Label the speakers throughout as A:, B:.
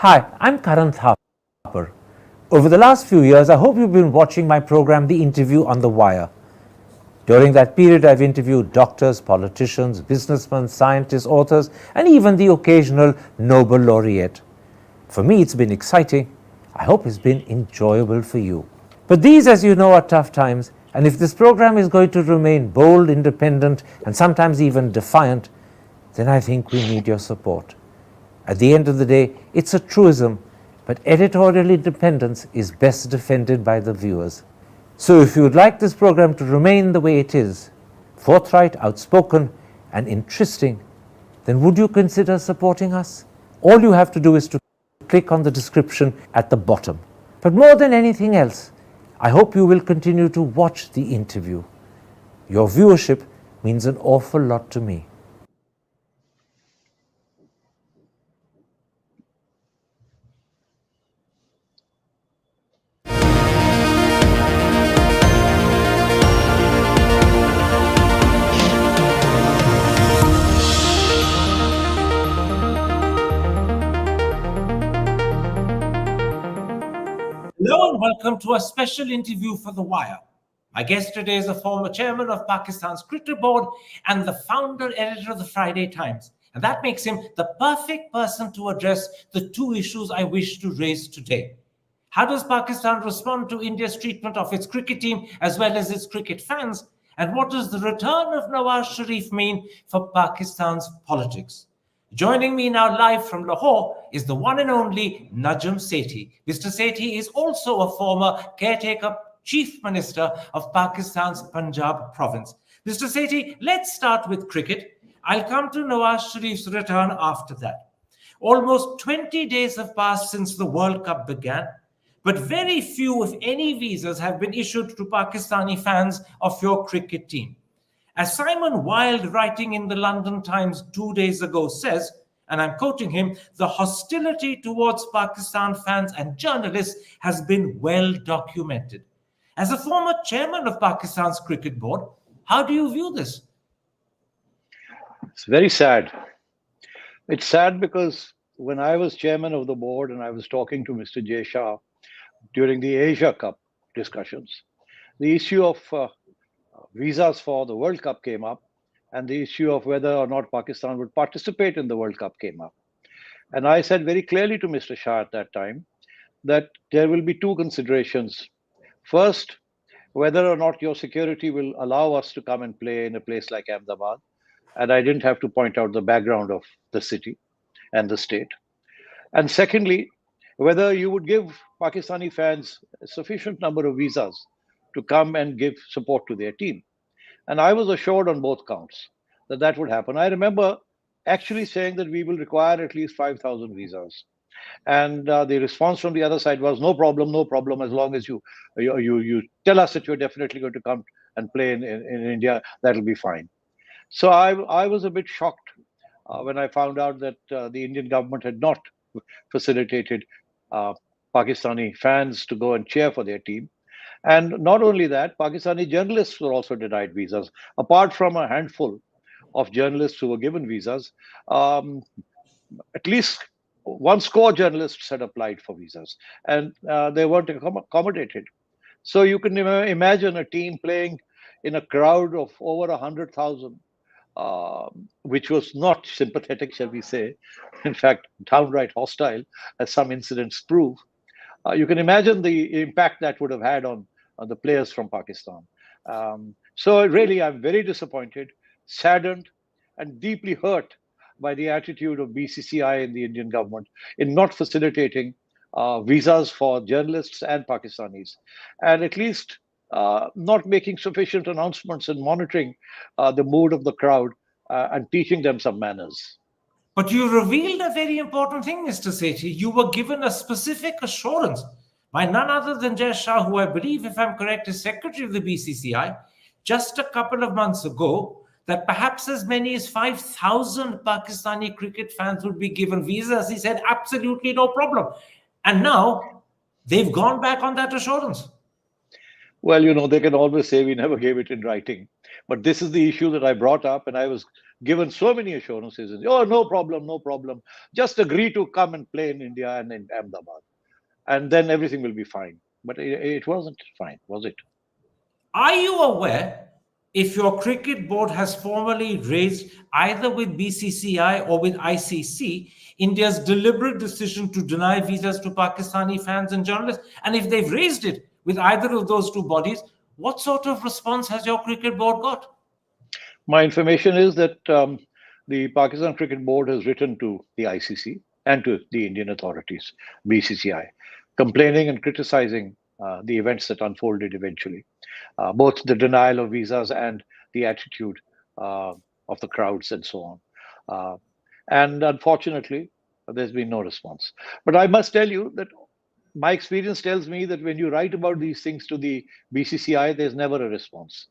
A: Hi, I'm Karan Thapar. Over the last few years, I hope you've been watching my program, The Interview on the Wire. During that period, I've interviewed doctors, politicians, businessmen, scientists, authors, and even the occasional Nobel laureate. For me, it's been exciting. I hope it's been enjoyable for you. But these, as you know, are tough times, and if this program is going to remain bold, independent, and sometimes even defiant, then I think we need your support. At the end of the day, it's a truism, but editorial independence is best defended by the viewers. So if you would like this program to remain the way it is, forthright, outspoken, and interesting, then would you consider supporting us? All you have to do is to click on the description at the bottom. But more than anything else, I hope you will continue to watch the interview. Your viewership means an awful lot to me. Hello and welcome to a special interview for The Wire. My guest today is a former chairman of Pakistan's cricket board and the founder editor of the Friday Times. And that makes him the perfect person to address the two issues I wish to raise today. How does Pakistan respond to India's treatment of its cricket team as well as its cricket fans? And what does the return of Nawaz Sharif mean for Pakistan's politics? Joining me now live from Lahore is the one and only Najam Sethi. Mr. Sethi is also a former caretaker chief minister of Pakistan's Punjab province. Mr. Sethi, let's start with cricket. I'll come to Nawaz Sharif's return after that. Almost 20 days have passed since the World Cup began, but very few, if any, visas have been issued to Pakistani fans of your cricket team. As Simon Wilde, writing in the London Times 2 days ago, says, and I'm quoting him, the hostility towards Pakistan fans and journalists has been well documented. As a former chairman of Pakistan's cricket board, how do you view this?
B: It's very sad. It's sad because when I was chairman of the board and I was talking to Mr. Jay Shah during the Asia Cup discussions, the issue of visas for the World Cup came up, and the issue of whether or not Pakistan would participate in the World Cup came up. And I said very clearly to Mr. Shah at that time that there will be two considerations. First, whether or not your security will allow us to come and play in a place like Ahmedabad. And I didn't have to point out the background of the city and the state. And secondly, whether you would give Pakistani fans a sufficient number of visas to come and give support to their team. And I was assured on both counts that that would happen. I remember actually saying that we will require at least 5,000 visas. And the response from the other side was, no problem, as long as you tell us that you're definitely going to come and play in India, that'll be fine. So I was a bit shocked when I found out that the Indian government had not facilitated Pakistani fans to go and cheer for their team. And not only that, Pakistani journalists were also denied visas. Apart from a handful of journalists who were given visas, at least one score journalists had applied for visas, and they weren't accommodated. So you can imagine a team playing in a crowd of over 100,000, which was not sympathetic, shall we say, in fact, downright hostile, as some incidents prove. You can imagine the impact that would have had on the players from Pakistan. So really, I'm very disappointed, saddened, and deeply hurt by the attitude of BCCI and the Indian government in not facilitating visas for journalists and Pakistanis, and at least not making sufficient announcements and monitoring the mood of the crowd and teaching them some manners.
A: But you revealed a very important thing, Mr. Sethi. You were given a specific assurance by none other than Jay Shah, who I believe, if I'm correct, is secretary of the BCCI, just a couple of months ago, that perhaps as many as 5,000 Pakistani cricket fans would be given visas. He said, absolutely no problem. And now they've gone back on that assurance.
B: Well, they can always say we never gave it in writing. But this is the issue that I brought up, and I was given so many assurances. Oh, no problem, no problem. Just agree to come and play in India and in Ahmedabad, and then everything will be fine. But it wasn't fine, was it?
A: Are you aware if your cricket board has formally raised either with BCCI or with ICC India's deliberate decision to deny visas to Pakistani fans and journalists? And if they've raised it with either of those two bodies, what sort of response has your cricket board got?
B: My information is that the Pakistan Cricket Board has written to the ICC and to the Indian authorities, BCCI, complaining and criticizing the events that unfolded eventually, both the denial of visas and the attitude of the crowds and so on. And unfortunately, there's been no response. But I must tell you that my experience tells me that when you write about these things to the BCCI, there's never a response.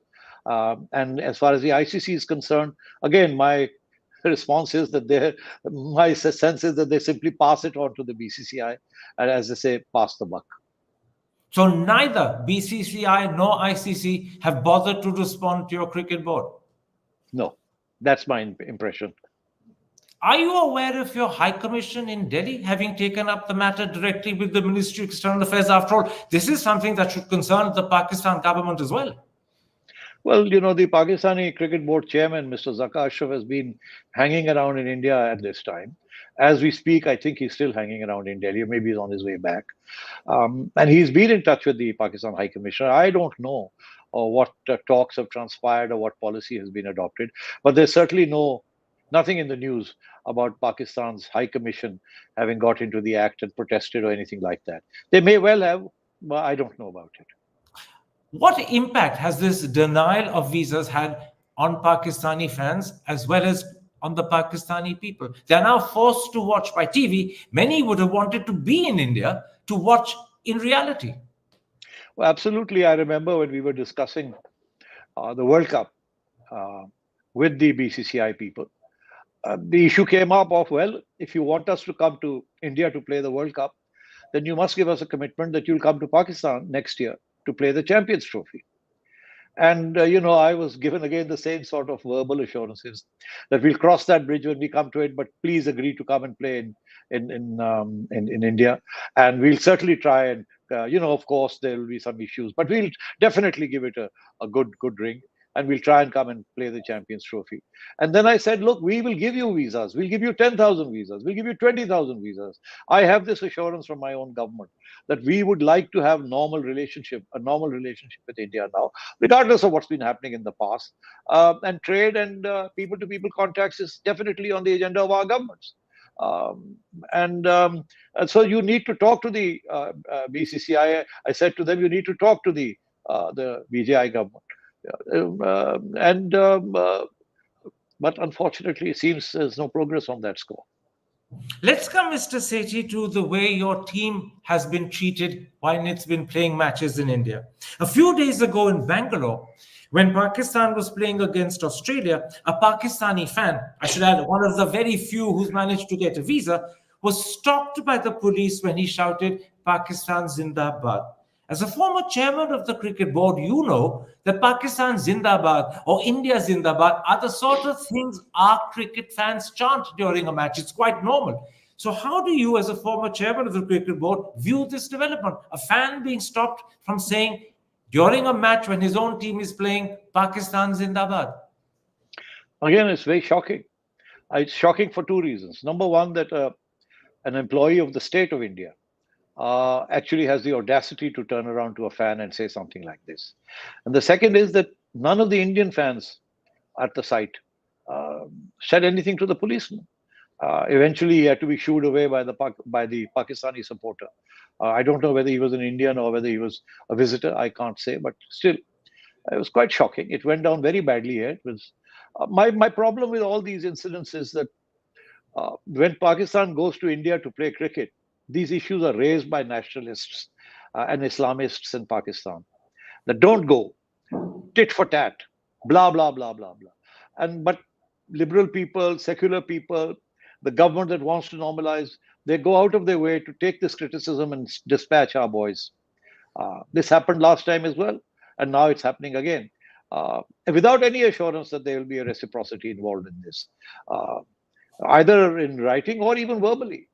B: And as far as the ICC is concerned, again, my response is that my sense is that they simply pass it on to the BCCI, and as they say, pass the buck.
A: So neither BCCI nor ICC have bothered to respond to your cricket board?
B: No, that's my impression.
A: Are you aware of your High Commission in Delhi having taken up the matter directly with the Ministry of External Affairs? After all, this is something that should concern the Pakistan government as well.
B: Well, the Pakistani Cricket Board chairman, Mr. Zaka Ashraf, has been hanging around in India at this time. As we speak, I think he's still hanging around in Delhi, or maybe he's on his way back. And he's been in touch with the Pakistan High Commissioner. I don't know what talks have transpired or what policy has been adopted, but there's certainly nothing in the news about Pakistan's High Commission having got into the act and protested or anything like that. They may well have, but I don't know about it.
A: What impact has this denial of visas had on Pakistani fans as well as on the Pakistani people? They are now forced to watch by TV. Many would have wanted to be in India to watch in reality.
B: Well, absolutely. I remember when we were discussing the World Cup with the BCCI people, the issue came up of, well, if you want us to come to India to play the World Cup, then you must give us a commitment that you'll come to Pakistan next year to play the Champions Trophy. And, I was given again the same sort of verbal assurances that we'll cross that bridge when we come to it, but please agree to come and play in India. And we'll certainly try and, of course, there will be some issues, but we'll definitely give it a good ring. And we'll try and come and play the Champions Trophy. And then I said, look, we will give you visas. We'll give you 10,000 visas. We'll give you 20,000 visas. I have this assurance from my own government that we would like to have a normal relationship with India now, regardless of what's been happening in the past. And trade and people-to-people contacts is definitely on the agenda of our governments. And so you need to talk to the BCCI. I said to them, you need to talk to the BJI government. But unfortunately, it seems there's no progress on that score.
A: Let's come, Mr. Sethi, to the way your team has been treated when it's been playing matches in India. A few days ago in Bangalore, when Pakistan was playing against Australia, a Pakistani fan, I should add, one of the very few who's managed to get a visa, was stopped by the police when he shouted, "Pakistan Zindabad." As a former chairman of the cricket board, you know that Pakistan Zindabad or India Zindabad are the sort of things our cricket fans chant during a match. It's quite normal. So how do you, as a former chairman of the cricket board, view this development? A fan being stopped from saying during a match when his own team is playing, Pakistan Zindabad?
B: Again, it's very shocking. It's shocking for two reasons. Number one, that an employee of the state of India actually has the audacity to turn around to a fan and say something like this. And the second is that none of the Indian fans at the site said anything to the policeman. Eventually, he had to be shooed away by the Pakistani supporter. I don't know whether he was an Indian or whether he was a visitor. I can't say, but still, it was quite shocking. It went down very badly here. It was my problem with all these incidents is that when Pakistan goes to India to play cricket, these issues are raised by nationalists and Islamists in Pakistan that don't go tit for tat, blah, blah, blah, blah, blah. But liberal people, secular people, the government that wants to normalize, they go out of their way to take this criticism and dispatch our boys. This happened last time as well, and now it's happening again. without any assurance that there will be a reciprocity involved in this, either in writing or even verbally.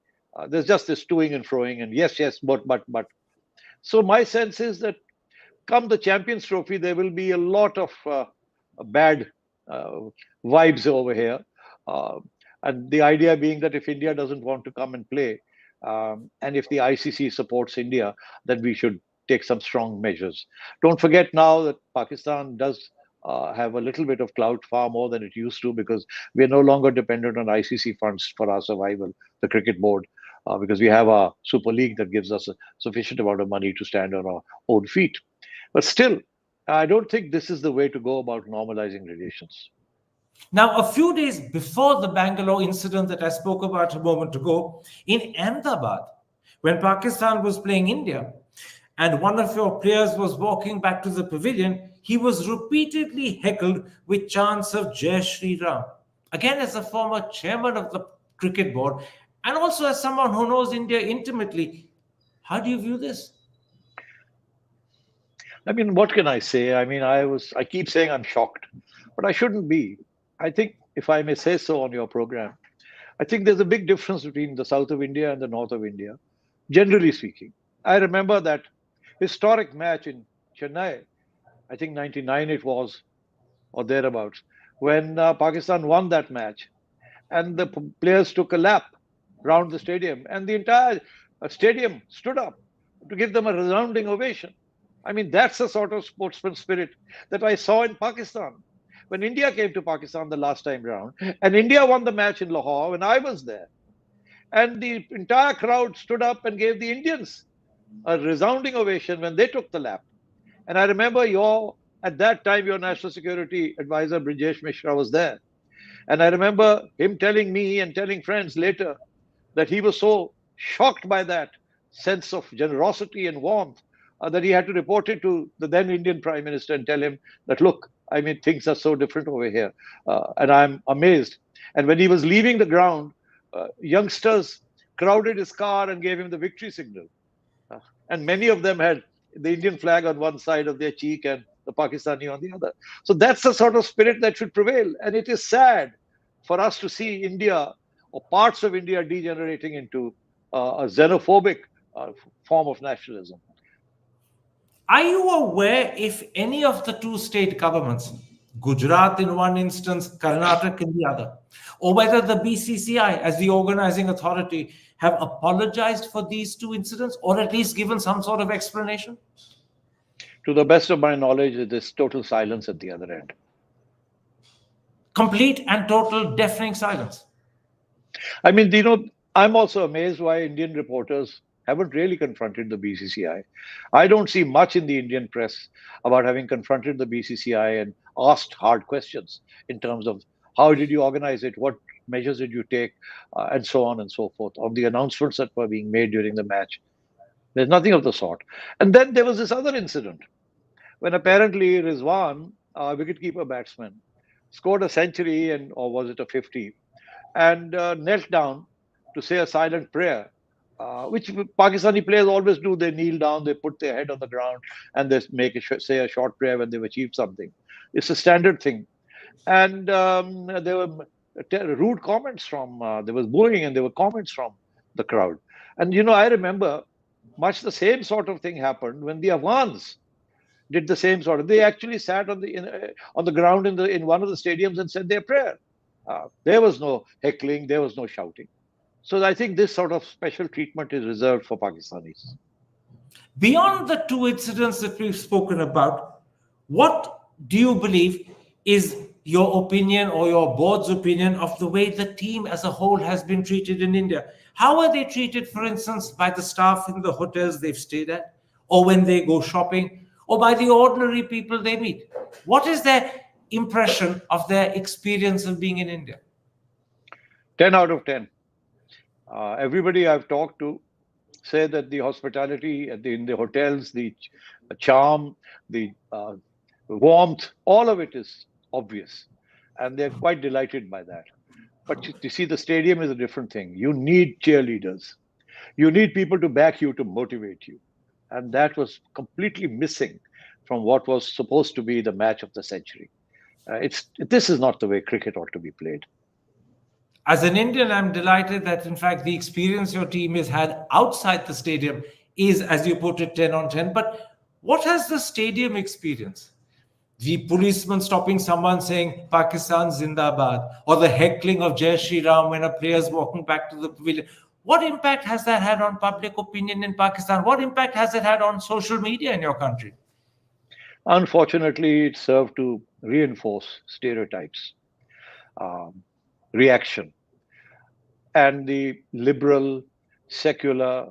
B: There's just this toing and froing, and yes, yes, but. So my sense is that come the Champions Trophy, there will be a lot of bad uh, vibes over here. Uh, and the idea being that if India doesn't want to come and play, and if the ICC supports India, then we should take some strong measures. Don't forget now that Pakistan does have a little bit of clout, far more than it used to, because we are no longer dependent on ICC funds for our survival, the cricket board, because we have a Super League that gives us a sufficient amount of money to stand on our own feet. But still, I don't think this is the way to go about normalizing relations.
A: Now, a few days before the Bangalore incident that I spoke about a moment ago, in Ahmedabad, when Pakistan was playing India, and one of your players was walking back to the pavilion, he was repeatedly heckled with chants of Jai Shri Ram. Again, as a former chairman of the cricket board, and also as someone who knows India intimately, how do you view this?
B: I mean, what can I say? I mean, I keep saying I'm shocked, but I shouldn't be. I think, if I may say so on your program, I think there's a big difference between the south of India and the north of India, generally speaking. I remember that historic match in Chennai, I think 99 it was, or thereabouts, when Pakistan won that match, and the players took a lap round the stadium, and the entire stadium stood up to give them a resounding ovation. I mean, that's the sort of sportsman spirit that I saw in Pakistan. When India came to Pakistan the last time round, and India won the match in Lahore when I was there, and the entire crowd stood up and gave the Indians a resounding ovation when they took the lap. And I remember at that time, your national security advisor, Brijesh Mishra, was there. And I remember him telling me and telling friends later that he was so shocked by that sense of generosity and warmth that he had to report it to the then Indian Prime Minister and tell him that, look, I mean, things are so different over here. And I'm amazed. And when he was leaving the ground, youngsters crowded his car and gave him the victory signal. And many of them had the Indian flag on one side of their cheek and the Pakistani on the other. So that's the sort of spirit that should prevail. And it is sad for us to see India or parts of India degenerating into a xenophobic form of nationalism.
A: Are you aware if any of the two state governments, Gujarat in one instance, Karnataka in the other, or whether the BCCI as the organizing authority have apologized for these two incidents or at least given some sort of explanation?
B: To the best of my knowledge, there's total silence at the other end.
A: Complete and total deafening silence.
B: I mean, I'm also amazed why Indian reporters haven't really confronted the BCCI. I don't see much in the Indian press about having confronted the BCCI and asked hard questions in terms of how did you organize it, what measures did you take, and so on and so forth, on the announcements that were being made during the match. There's nothing of the sort. And then there was this other incident when apparently Rizwan, wicketkeeper batsman, scored a century, or was it a 50, and knelt down to say a silent prayer, which Pakistani players always do. They kneel down, they put their head on the ground, and they say a short prayer when they've achieved something. It's a standard thing. And there were rude comments there was bullying, and there were comments from the crowd. And, I remember much the same sort of thing happened when the Afghans did the same sort of. They actually sat on the ground in one of the stadiums and said their prayer. There was no heckling, there was no shouting. So I think this sort of special treatment is reserved for Pakistanis.
A: Beyond the two incidents that we've spoken about, what do you believe is your opinion or your board's opinion of the way the team as a whole has been treated in India? How are they treated, for instance, by the staff in the hotels they've stayed at, or when they go shopping, or by the ordinary people they meet? What is their impression of their experience of being in India?
B: 10 out of 10. Everybody I've talked to say that the hospitality in the hotels, the charm, the warmth, all of it is obvious. And they're quite delighted by that. But you see, the stadium is a different thing. You need cheerleaders. You need people to back you, to motivate you. And that was completely missing from what was supposed to be the match of the century. This is not the way cricket ought to be played.
A: As an Indian, I'm delighted that, in fact, the experience your team has had outside the stadium is, as you put it, 10 on 10. But what has the stadium experience? The policeman stopping someone saying Pakistan Zindabad, or the heckling of Jai Shri Ram when a player is walking back to the pavilion. What impact has that had on public opinion in Pakistan? What impact has it had on social media in your country?
B: Unfortunately, it served to reinforce stereotypes, reaction, and the liberal, secular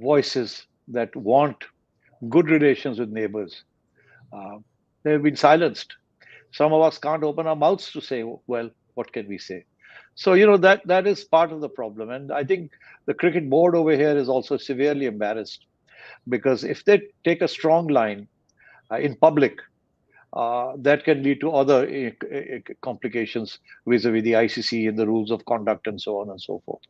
B: voices that want good relations with neighbors. They've been silenced. Some of us can't open our mouths to say, well, what can we say? So, that is part of the problem. And I think the cricket board over here is also severely embarrassed, because if they take a strong line in public, that can lead to other complications vis-a-vis the ICC and the rules of conduct and so on and so forth.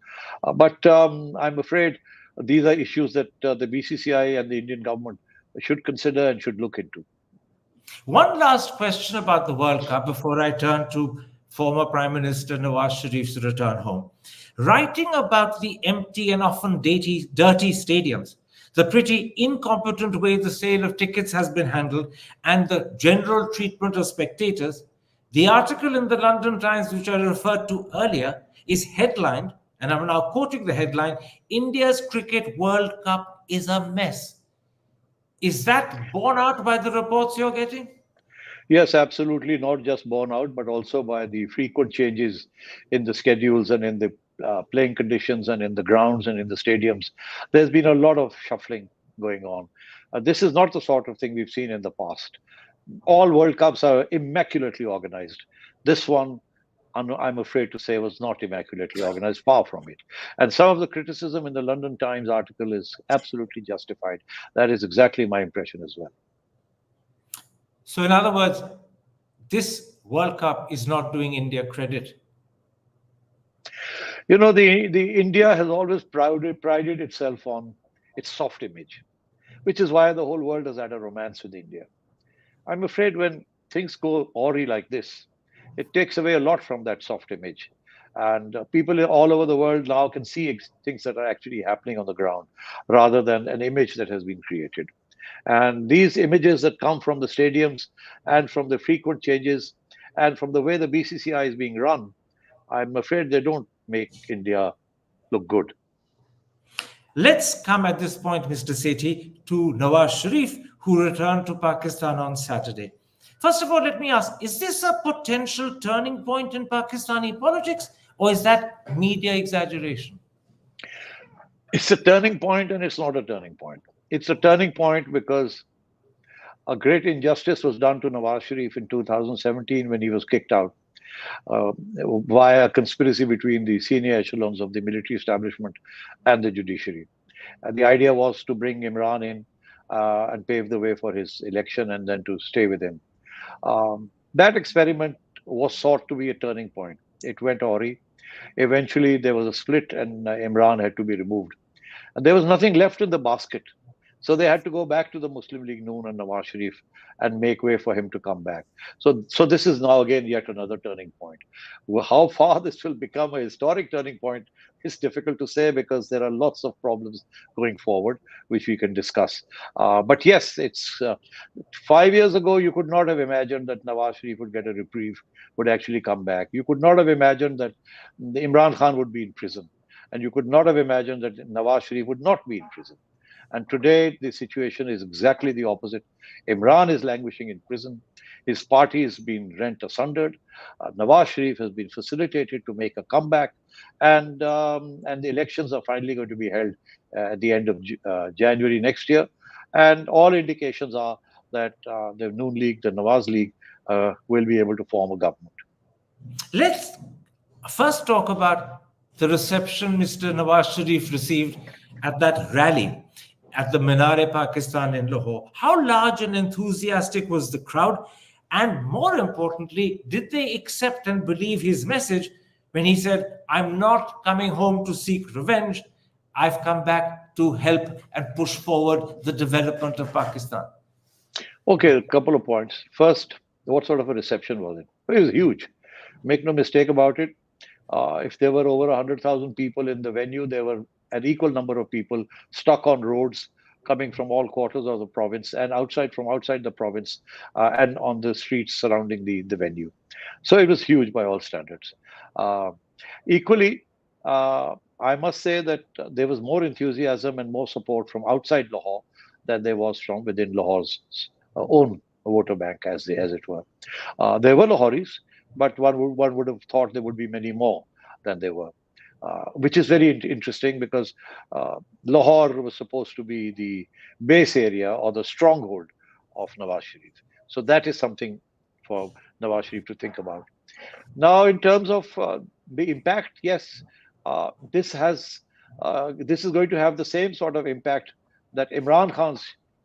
B: But I'm afraid these are issues that the BCCI and the Indian government should consider and should look into.
A: One last question about the World Cup before I turn to former Prime Minister Nawaz Sharif's return home. Writing about the empty and often dirty stadiums, the pretty incompetent way the sale of tickets has been handled, and the general treatment of spectators, the article in the London Times, which I referred to earlier, is headlined, and I'm now quoting the headline, "India's Cricket World Cup is a mess." Is that borne out by the reports you're getting?
B: Yes, absolutely. Not just borne out, but also by the frequent changes in the schedules and in the playing conditions and in the grounds and in the stadiums. There's been a lot of shuffling going on. This is not the sort of thing we've seen in the past. All World Cups are immaculately organized. This one, I'm afraid to say, was not immaculately organized, far from it. And some of the criticism in the London Times article is absolutely justified. That is exactly my impression as well.
A: So, in other words, this World Cup is not doing India credit.
B: The India has always prided itself on its soft image, which is why the whole world has had a romance with India. I'm afraid when things go awry like this, it takes away a lot from that soft image. And people all over the world now can see things that are actually happening on the ground, rather than an image that has been created. And these images that come from the stadiums and from the frequent changes and from the way the BCCI is being run, I'm afraid they don't make India look good.
A: Let's come at this point, Mr. Sethi, to Nawaz Sharif, who returned to Pakistan on Saturday. First of all, let me ask, is this a potential turning point in Pakistani politics, or is that media exaggeration?
B: It's a turning point, and it's not a turning point. It's a turning point because a great injustice was done to Nawaz Sharif in 2017 when he was kicked out via a conspiracy between the senior echelons of the military establishment and the judiciary. And the idea was to bring Imran in and pave the way for his election and then to stay with him. That experiment was thought to be a turning point. It went awry. Eventually, there was a split and Imran had to be removed. And there was nothing left in the basket. So they had to go back to the Muslim League Noon and Nawaz Sharif and make way for him to come back. So this is now again yet another turning point. How far this will become a historic turning point is difficult to say, because there are lots of problems going forward, which we can discuss. But yes, it's 5 years ago, you could not have imagined that Nawaz Sharif would get a reprieve, would actually come back. You could not have imagined that Imran Khan would be in prison. And you could not have imagined that Nawaz Sharif would not be in prison. And today, the situation is exactly the opposite. Imran is languishing in prison. His party is being rent asunder. Nawaz Sharif has been facilitated to make a comeback. And the elections are finally going to be held at the end of January next year. And all indications are that the Noon League, the Nawaz League, will be able to form a government.
A: Let's first talk about the reception Mr. Nawaz Sharif received at that rally at the Minar-e-Pakistan in Lahore. How large and enthusiastic was the crowd? And more importantly, did they accept and believe his message when he said, "I'm not coming home to seek revenge. I've come back to help and push forward the development of Pakistan"?
B: Okay, a couple of points. First, what sort of a reception was it? It was huge. Make no mistake about it. If there were over 100,000 people in the venue, there were an equal number of people stuck on roads coming from all quarters of the province and outside the province and on the streets surrounding the venue. So it was huge by all standards. Uh, Equally, I must say that there was more enthusiasm and more support from outside Lahore than there was from within Lahore's own voter bank, as it were. There were Lahoris, but one would have thought there would be many more than there were, which is very interesting because Lahore was supposed to be the base area or the stronghold of Nawaz Sharif. So that is something for Nawaz Sharif to think about. Now, in terms of the impact, yes, this is going to have the same sort of impact that Imran Khan's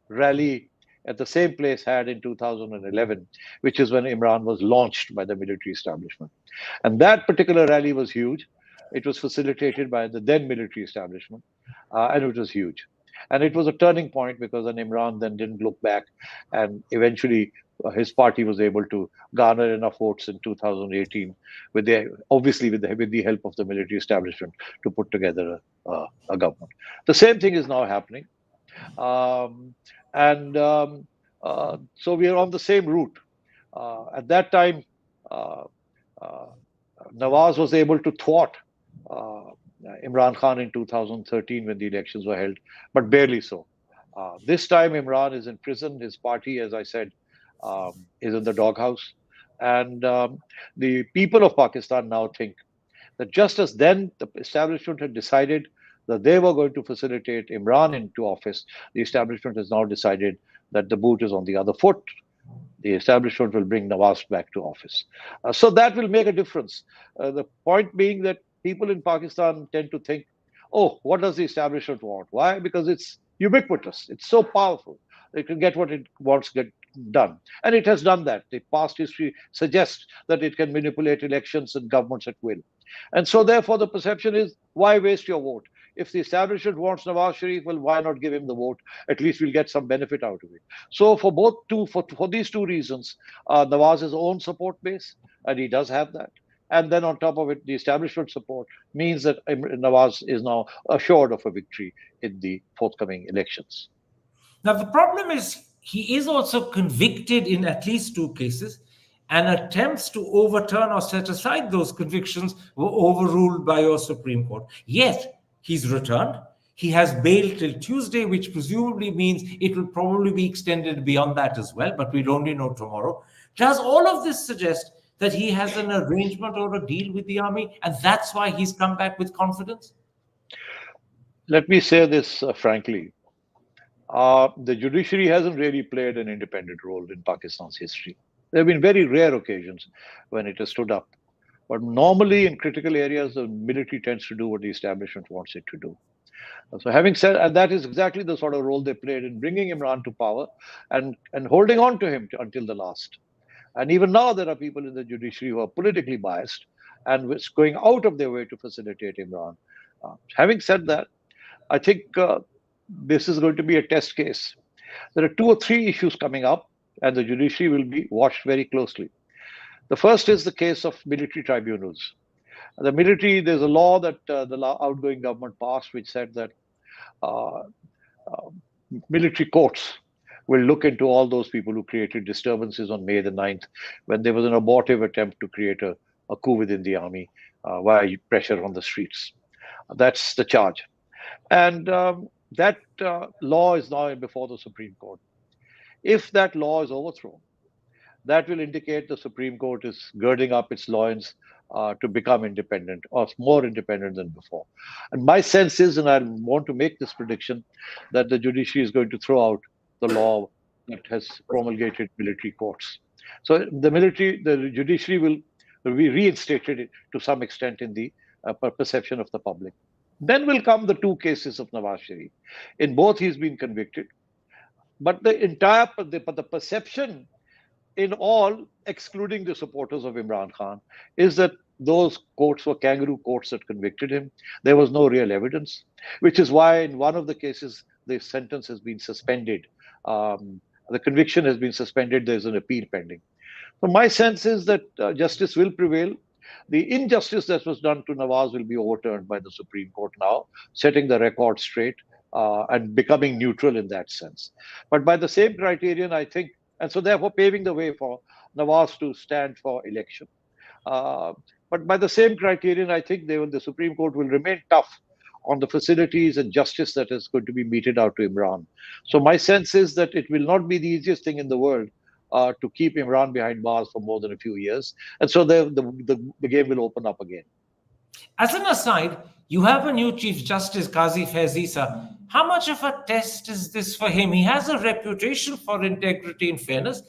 B: rally at the same place had in 2011, which is when Imran was launched by the military establishment. And that particular rally was huge. It was facilitated by the then military establishment, and it was huge. And it was a turning point because then Imran then didn't look back, and eventually his party was able to garner enough votes in 2018, obviously with the help of the military establishment, to put together a government. The same thing is now happening. Um, and So we are on the same route. At that time, uh, uh, Nawaz was able to thwart uh, Imran Khan in 2013 when the elections were held, but barely so. This time, Imran is in prison. His party, as I said, is in the doghouse. And the people of Pakistan now think that just as then the establishment had decided that they were going to facilitate Imran into office, the establishment has now decided that the boot is on the other foot. The establishment will bring Nawaz back to office. So that will make a difference. The point being that people in Pakistan tend to think, oh, what does the establishment want? Why? Because it's ubiquitous. It's so powerful. It can get what it wants to get done. And it has done that. The past history suggests that it can manipulate elections and governments at will. And so, therefore, the perception is, why waste your vote? If the establishment wants Nawaz Sharif, well, why not give him the vote? At least we'll get some benefit out of it. So, for these two reasons, Nawaz's own support base, and he does have that, and then on top of it, the establishment support means that Nawaz is now assured of a victory in the forthcoming elections.
A: Now, the problem is he is also convicted in at least two cases, and attempts to overturn or set aside those convictions were overruled by your Supreme Court. Yet, he's returned. He has bail till Tuesday, which presumably means it will probably be extended beyond that as well, but we'll only know tomorrow. Does all of this suggest that he has an arrangement or a deal with the army, and that's why he's come back with confidence?
B: Let me say this frankly. The judiciary hasn't really played an independent role in Pakistan's history. There have been very rare occasions when it has stood up. But normally, in critical areas, the military tends to do what the establishment wants it to do. So, having said, and that is exactly the sort of role they played in bringing Imran to power and holding on to him until the last. And even now, there are people in the judiciary who are politically biased and was going out of their way to facilitate Imran. Having said that, I think this is going to be a test case. There are two or three issues coming up, and the judiciary will be watched very closely. The first is the case of military tribunals. The military, there's a law that the outgoing government passed, which said that uh, uh, military courts will look into all those people who created disturbances on May the 9th, when there was an abortive attempt to create a coup within the army via pressure on the streets. That's the charge. And that law is now before the Supreme Court. If that law is overthrown, that will indicate the Supreme Court is girding up its loins to become independent or more independent than before. And my sense is, and I want to make this prediction, that the judiciary is going to throw out the law that has promulgated military courts. So the judiciary will be reinstated to some extent in the perception of the public. Then will come the two cases of Nawaz Sharif. In both, he's been convicted. But the perception in all, excluding the supporters of Imran Khan, is that those courts were kangaroo courts that convicted him. There was no real evidence, which is why in one of the cases, the sentence has been suspended The conviction has been suspended. There's an appeal pending. So my sense is that justice will prevail. The injustice that was done to Nawaz will be overturned by the Supreme Court now, setting the record straight and becoming neutral in that sense. But by the same criterion, I think, and so therefore paving the way for Nawaz to stand for election. Uh, but by the same criterion, I think the Supreme Court will remain tough on the facilities and justice that is going to be meted out to Imran. So my sense is that it will not be the easiest thing in the world to keep Imran behind bars for more than a few years. And so the game will open up again.
A: As an aside, you have a new Chief Justice, Qazi Faiz. How much of a test is this for him? He has a reputation for integrity and fairness.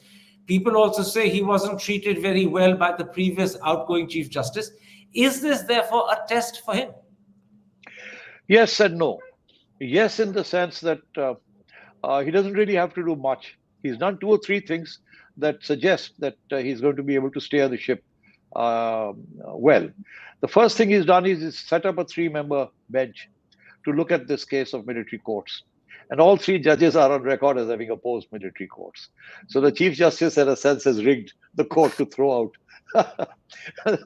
A: People also say he wasn't treated very well by the previous outgoing Chief Justice. Is this therefore a test for him?
B: Yes and no. Yes, in the sense that he doesn't really have to do much. He's done 2 or 3 things that suggest that he's going to be able to steer the ship well. The first thing he's done is he's set up a 3-member bench to look at this case of military courts. And all 3 judges are on record as having opposed military courts. So the Chief Justice, in a sense, has rigged the court to throw out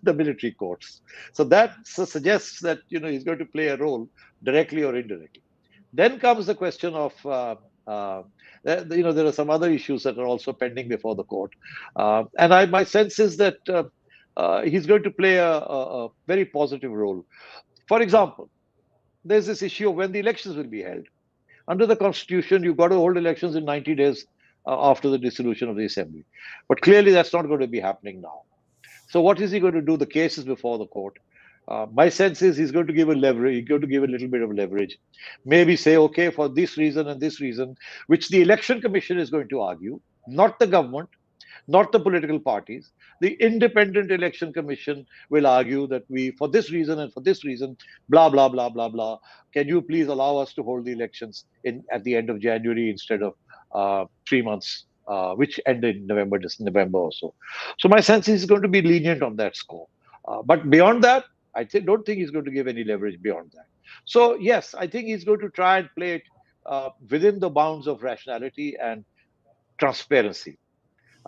B: the military courts. So that suggests that he's going to play a role directly or indirectly. Then comes the question of there are some other issues that are also pending before the court, and my sense is that he's going to play a very positive role. For example, there's this issue of when the elections will be held. Under the Constitution, you've got to hold elections in 90 days after the dissolution of the assembly. But clearly, that's not going to be happening now. So what is he going to do? The case is before the court. My sense is he's going to give a leverage. He's going to give a little bit of leverage. Maybe say, okay, for this reason and this reason, which the Election Commission is going to argue, not the government, not the political parties. The Independent Election Commission will argue that for this reason and for this reason, blah, blah, blah, blah, blah. Can you please allow us to hold the elections at the end of January instead of 3 months, which end in November or so. So my sense is he's going to be lenient on that score. But beyond that, I don't think he's going to give any leverage beyond that. So yes, I think he's going to try and play it within the bounds of rationality and transparency.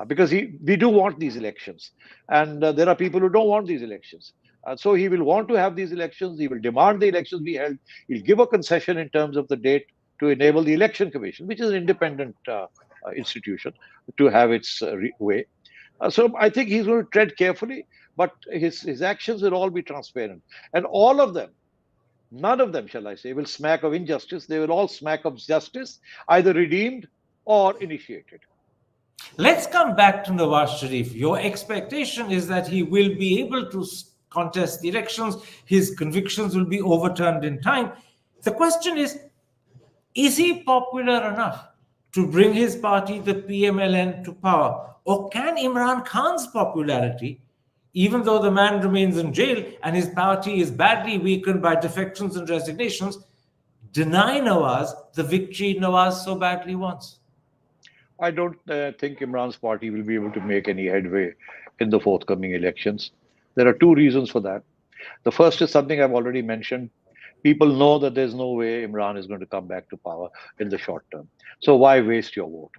B: Because we do want these elections, and there are people who don't want these elections. So he will want to have these elections. He will demand the elections be held. He'll give a concession in terms of the date to enable the Election Commission, which is an independent institution, to have its way. So I think he's going to tread carefully, but his actions will all be transparent. And all of them, none of them, shall I say, will smack of injustice. They will all smack of justice, either redeemed or initiated.
A: Let's come back to Nawaz Sharif. Your expectation is that he will be able to contest the elections. His convictions will be overturned in time. The question is he popular enough to bring his party, the PMLN, to power? Or can Imran Khan's popularity, even though the man remains in jail and his party is badly weakened by defections and resignations, deny Nawaz the victory Nawaz so badly wants?
B: I don't think Imran's party will be able to make any headway in the forthcoming elections. There are 2 reasons for that. The first is something I've already mentioned. People know that there's no way Imran is going to come back to power in the short term. So why waste your vote?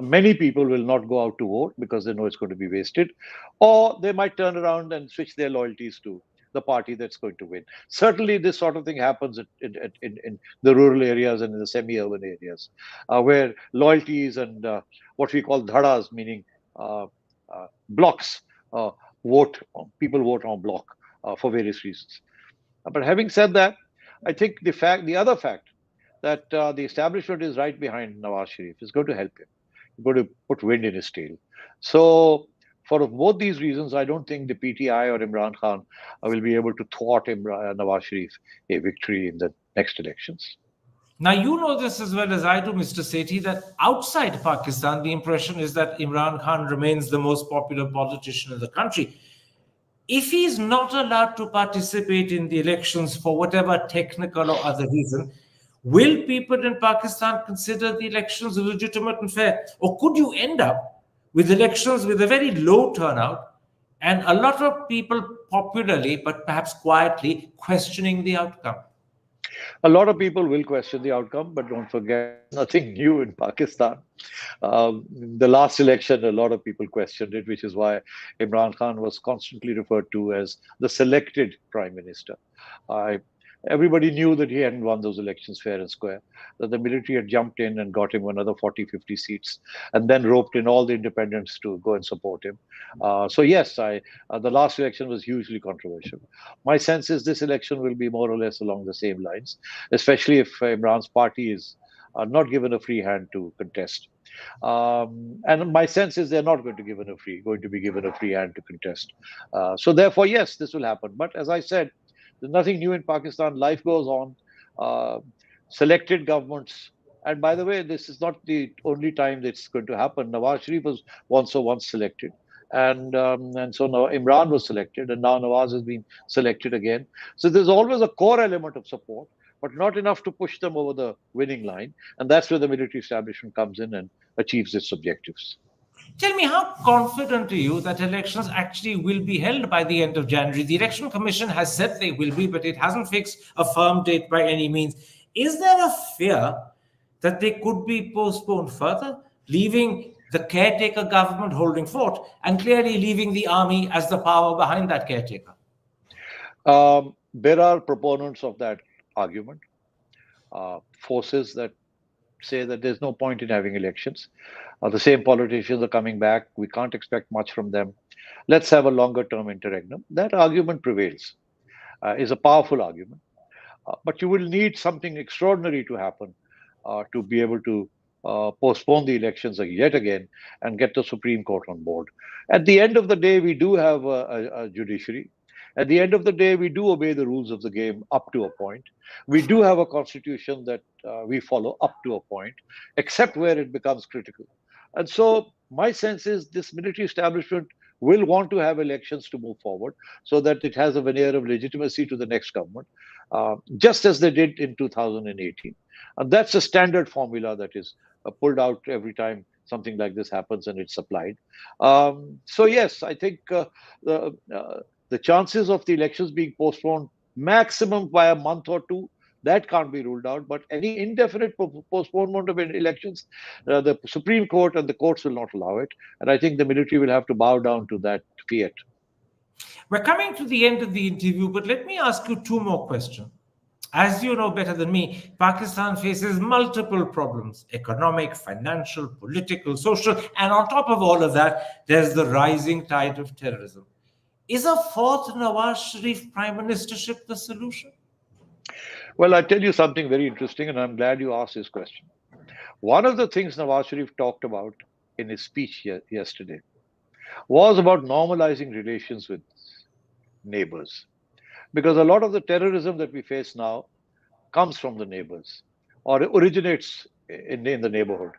B: Many people will not go out to vote because they know it's going to be wasted, or they might turn around and switch their loyalties to the party that's going to win. Certainly, this sort of thing happens in the rural areas and in the semi-urban areas, where loyalties and what we call dhadas, meaning blocks, people vote en bloc for various reasons. But having said that, I think the other fact that the establishment is right behind Nawaz Sharif is going to help him. It's going to put wind in his tail. So for both these reasons, I don't think the PTI or Imran Khan will be able to thwart Nawaz Sharif a victory in the next elections.
A: Now, you know this as well as I do, Mr. Sethi, that outside Pakistan, the impression is that Imran Khan remains the most popular politician in the country. If he's not allowed to participate in the elections for whatever technical or other reason, will people in Pakistan consider the elections legitimate and fair? Or could you end up with elections with a very low turnout and a lot of people popularly, but perhaps quietly, questioning the outcome?
B: A lot of people will question the outcome, but don't forget, there's nothing new in Pakistan. The last election, a lot of people questioned it, which is why Imran Khan was constantly referred to as the selected prime minister. I Everybody knew that he hadn't won those elections fair and square, that the military had jumped in and got him another 40, 50 seats, and then roped in all the independents to go and support him. So, yes, the last election was hugely controversial. My sense is this election will be more or less along the same lines, especially if Imran's party is not given a free hand to contest. And my sense is they're not going to be given a free hand to contest. So therefore, yes, this will happen. But as I said, there's nothing new in Pakistan. Life goes on. Uh, Selected governments. And by the way, this is not the only time that's going to happen. Nawaz Sharif was once selected. And so now Imran was selected, and now Nawaz has been selected again. So there's always a core element of support, but not enough to push them over the winning line. And that's where the military establishment comes in and achieves its objectives.
A: Tell me, how confident are you that elections actually will be held by the end of January? The Election Commission has said they will be, but it hasn't fixed a firm date by any means. Is there a fear that they could be postponed further, leaving the caretaker government holding fort and clearly leaving the army as the power behind that caretaker?
B: There are proponents of that argument, forces that say that there's no point in having elections. The same politicians are coming back. We can't expect much from them. Let's have a longer term interregnum. That argument prevails, is a powerful argument. But you will need something extraordinary to happen to be able to postpone the elections yet again and get the Supreme Court on board. At the end of the day, we do have a judiciary. At the end of the day, we do obey the rules of the game up to a point. We do have a constitution that we follow up to a point, except where it becomes critical. And so my sense is this military establishment will want to have elections to move forward so that it has a veneer of legitimacy to the next government, just as they did in 2018. And that's a standard formula that is pulled out every time something like this happens and it's applied. So, yes, I think the chances of the elections being postponed maximum by a month or two, that can't be ruled out. But any indefinite postponement of elections, the Supreme Court and the courts will not allow it. And I think the military will have to bow down to that fiat.
A: We're coming to the end of the interview, but let me ask you two more questions. As you know better than me, Pakistan faces multiple problems: economic, financial, political, social, and on top of all of that, there's the rising tide of terrorism. Is a fourth Nawaz Sharif prime ministership the solution?
B: Well, I tell you something very interesting, and I'm glad you asked this question. One of the things Nawaz Sharif talked about in his speech yesterday was about normalizing relations with neighbors. Because a lot of the terrorism that we face now comes from the neighbors or originates in the neighborhood.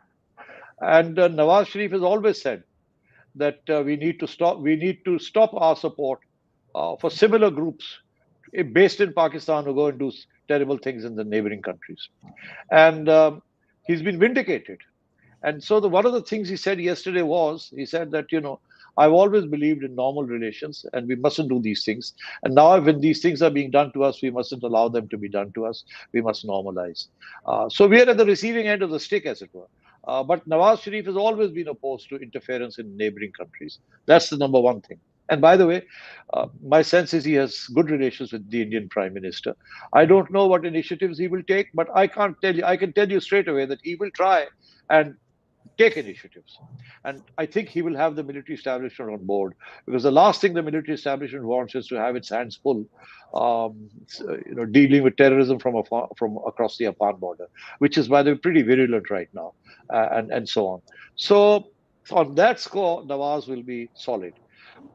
B: And Nawaz Sharif has always said that we need to stop our support for similar groups based in Pakistan who go and do terrible things in the neighboring countries. And he's been vindicated. And so one of the things he said yesterday was, he said that, I've always believed in normal relations and we mustn't do these things. And now when these things are being done to us, we mustn't allow them to be done to us. We must normalize. So we are at the receiving end of the stick, as it were. But Nawaz Sharif has always been opposed to interference in neighboring countries. That's the number one thing. And by the way, my sense is he has good relations with the Indian Prime Minister. I don't know what initiatives he will take, but I can't tell you. I can tell you straight away that he will try and take initiatives. And I think he will have the military establishment on board, because the last thing the military establishment wants is to have its hands full, dealing with terrorism from across the Afghan border, which is, by the way, pretty virulent right now, and so on. So on that score, Nawaz will be solid.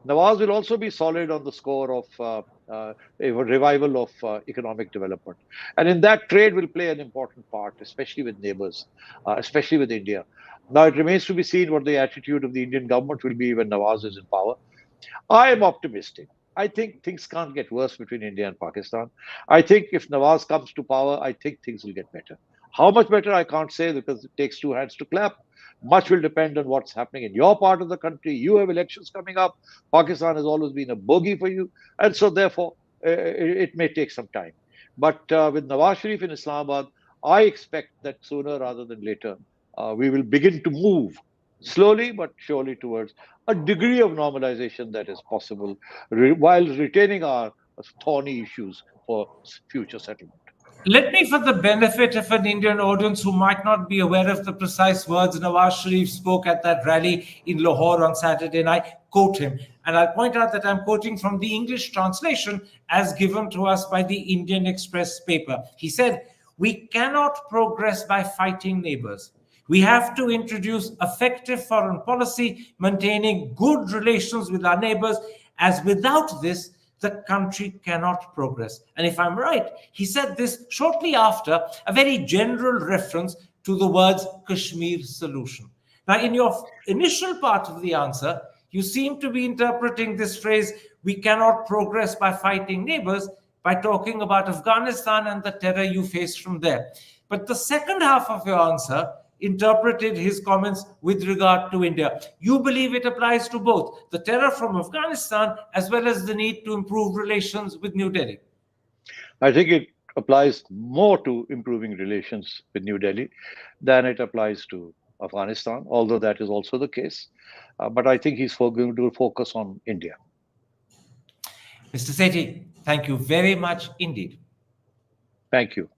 B: Nawaz will also be solid on the score of a revival of economic development. And in that, trade will play an important part, especially with neighbors, especially with India. Now, it remains to be seen what the attitude of the Indian government will be when Nawaz is in power. I am optimistic. I think things can't get worse between India and Pakistan. I think if Nawaz comes to power, I think things will get better. How much better, I can't say, because it takes two hands to clap. Much will depend on what's happening in your part of the country. You have elections coming up. Pakistan has always been a bogey for you. And so, therefore, it may take some time. But with Nawaz Sharif in Islamabad, I expect that sooner rather than later, we will begin to move slowly but surely towards a degree of normalization that is possible while retaining our thorny issues for future settlement.
A: Let me, for the benefit of an Indian audience who might not be aware of the precise words Nawaz Sharif spoke at that rally in Lahore on Saturday night, quote him. And I'll point out that I'm quoting from the English translation as given to us by the Indian Express paper. He said, "We cannot progress by fighting neighbors. We have to introduce effective foreign policy, maintaining good relations with our neighbors, as without this, the country cannot progress." And if I'm right, he said this shortly after a very general reference to the words Kashmir solution. Now, in your initial part of the answer, you seem to be interpreting this phrase, "we cannot progress by fighting neighbors," by talking about Afghanistan and the terror you face from there. But the second half of your answer interpreted his comments with regard to India. You believe it applies to both the terror from Afghanistan as well as the need to improve relations with New Delhi.
B: I think it applies more to improving relations with New Delhi than it applies to Afghanistan, although that is also the case. But I think he's going to focus on India.
A: Mr. Sethi, thank you very much indeed.
B: Thank you.